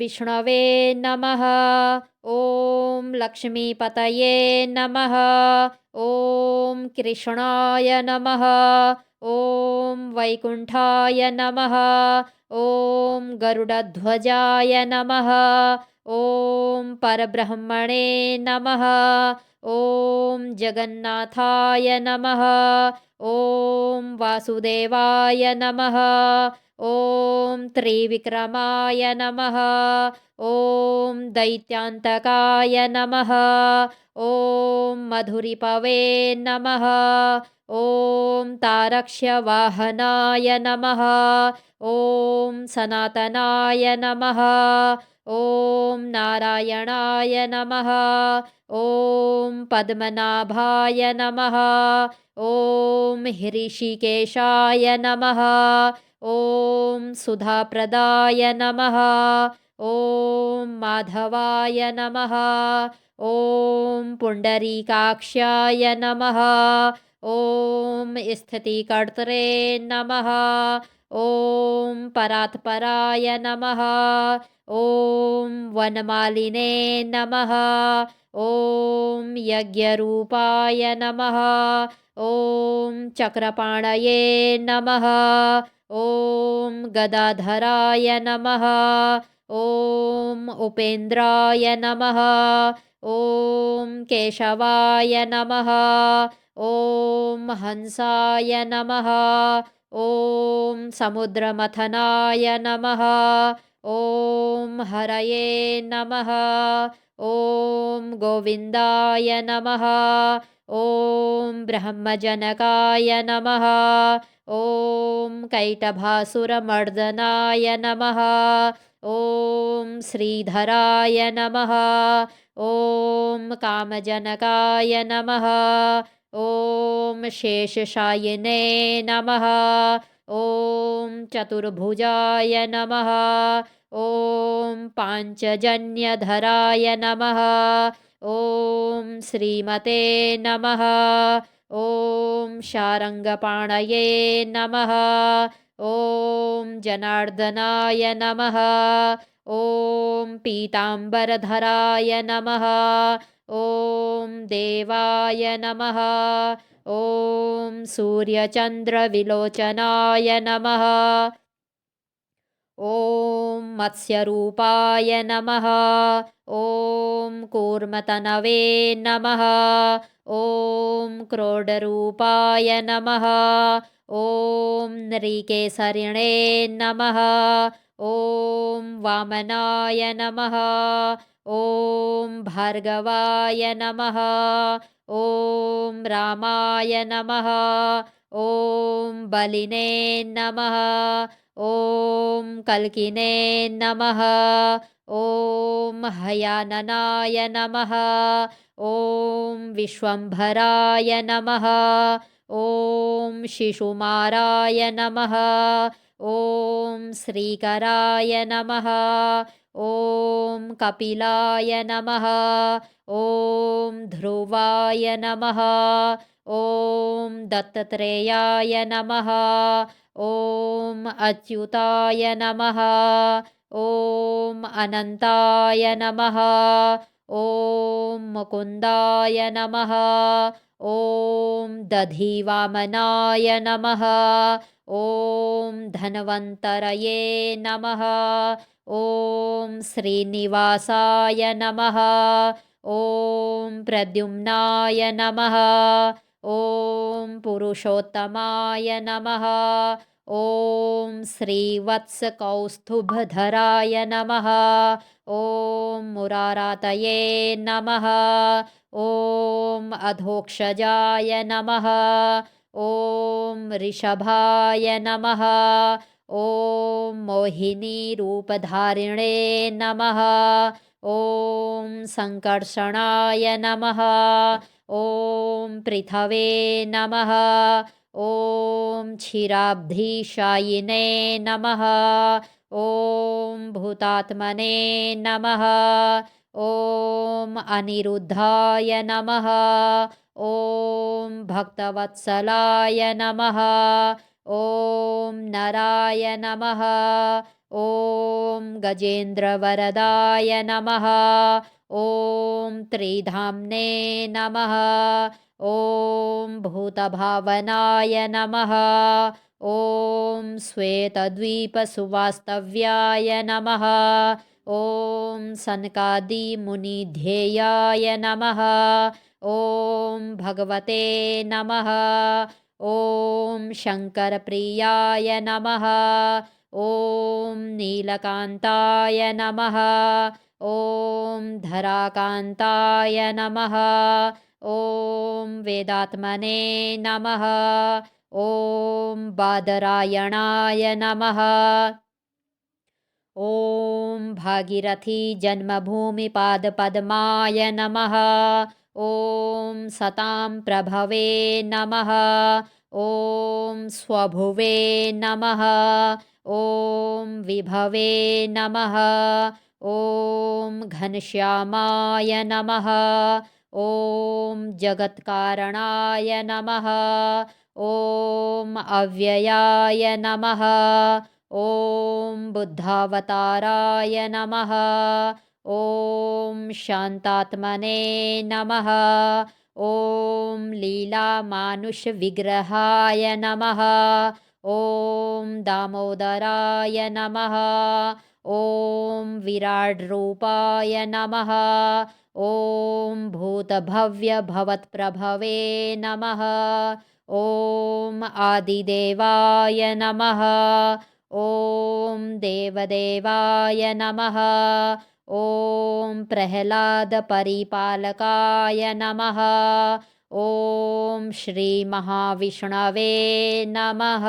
विष्णवे नमः। ॐ लक्ष्मीपतये नमः। ॐ कृष्णाय नमः। ॐ वैकुण्ठाय नमः। ॐ गरुडध्वजाय नमः। ॐ परब्रह्मणे नमः। ॐ जगन्नाथाय नमः। ॐ वासुदेवाय नमः। ॐ त्रिविक्रमाय नमः। ॐ दैत्यान्तकाय नमः। ॐ मधुरिपवे नमः। ॐ तारक्ष्यवाहनाय नमः। ॐ सनातनाय नमः। ॐ नारायणाय नमः। ॐ पद्मनाभाय नमः। ॐ हृषिकेशाय नमः। ॐ सुधाप्रदाय नमः। ॐ माधवाय नमः। ॐ पुण्डरीकाक्षाय नमः। ॐ स्थितिकर्त्रे नमः। ॐ परात्पराय नमः। ॐ वनमालिने नमः। ॐ यज्ञरूपाय नमः। ॐ चक्रपाणये नमः। ॐ गदाधराय नमः। ॐ उपेन्द्राय नमः। ॐ केशवाय नमः। ॐ हंसाय नमः। ॐ समुद्रमथनाय नमः। ॐ हरये नमः। ॐ गोविन्दाय नमः। ॐ ब्रह्मजनकाय नमः। ॐ कैटभासुरमर्दनाय नमः। ॐ श्रीधराय नमः। ॐ कामजनकाय नमः। ॐ शेषशायिने नमः। ॐ चतुर्भुजाय नमः। ॐ पाञ्चजन्यधराय नमः। ॐ श्रीमते नमः। ॐ शारङ्गपाणये नमः। ॐ जनार्दनाय नमः। ॐ पीताम्बरधराय नमः। ॐ देवाय नमः। ॐ सूर्यचन्द्रविलोचनाय नमः। ॐ मत्स्यरूपाय नमः। ॐ कूर्मतनवे नमः। ॐ क्रोडरूपाय नमः। ॐ नृकेसरिणे नमः। ॐ वामनाय नमः। ॐ भार्गवाय नमः। ॐ रामाय नमः। ॐ बलिने नमः। ॐ कल्किने नमः। ॐ हयाननाय नमः। ॐ विश्वम्भराय नमः। ॐ शिशुमाराय नमः। ॐ श्रीकराय नमः। ॐ कपिलाय नमः। ॐ ध्रुवाय नमः। ॐ दत्तात्रेयाय नमः। ॐ अच्युताय नमः। ॐ अनन्ताय नमः। ॐ मुकुन्दाय नमः। ॐ दधिवामनाय नमः। ॐ धन्वन्तरये नमः। ॐ श्रीनिवासाय नमः। ॐ प्रद्युम्नाय नमः। ॐ पुरुषोत्तमाय नमः। ॐ श्रीवत्सकौस्तुभधराय नमः। ॐ मुरारातये नमः। ॐ अधोक्षजाय नमः। ॐ ऋषभाय नमः। ॐ मोहिनीरूपधारिणे नमः। ॐ सङ्कर्षणाय नमः। ॐ पृथवे नमः। ॐ क्षीराब्धिशायिने नमः। ॐ भूतात्मने नमः। ॐ अनिरुद्धाय नमः। ॐ भक्तवत्सलाय नमः। ॐ नराय नमः। ॐ गजेन्द्रवरदाय नमः। ॐ त्रिधाम्ने नमः। ॐ भूतभावनाय नमः। ॐ श्वेतद्वीपसुवास्तव्याय नमः। ॐ सनकादिमुनिध्येयाय नमः। ॐ भगवते नमः। ॐ शङ्करप्रियाय नमः। ॐ नीलकान्ताय नमः। ॐ धराकान्ताय नमः। ॐ वेदात्मने नमः। ॐ बादरायणाय नमः। ॐ भागीरथी जन्मभूमिपादपद्माय नमः। ॐ सतां प्रभवे नमः। ॐ स्वभुवे नमः। ॐ विभवे नमः। ॐ घनश्यामाय नमः। ॐ जगत्कारणाय नमः। ॐ अव्ययाय नमः। ॐ बुद्धावताराय नमः। ॐ शान्तात्मने नमः। ॐ लीलामानुषविग्रहाय नमः। ॐ दामोदराय नमः। ॐ विराड्रूपाय नमः। ॐ भूतभव्यभवत्प्रभवे नमः। ॐ आदिदेवाय नमः। ॐ देवदेवाय नमः। ॐ प्रह्लादपरिपालकाय नमः। ॐ श्रीमहाविष्णवे नमः।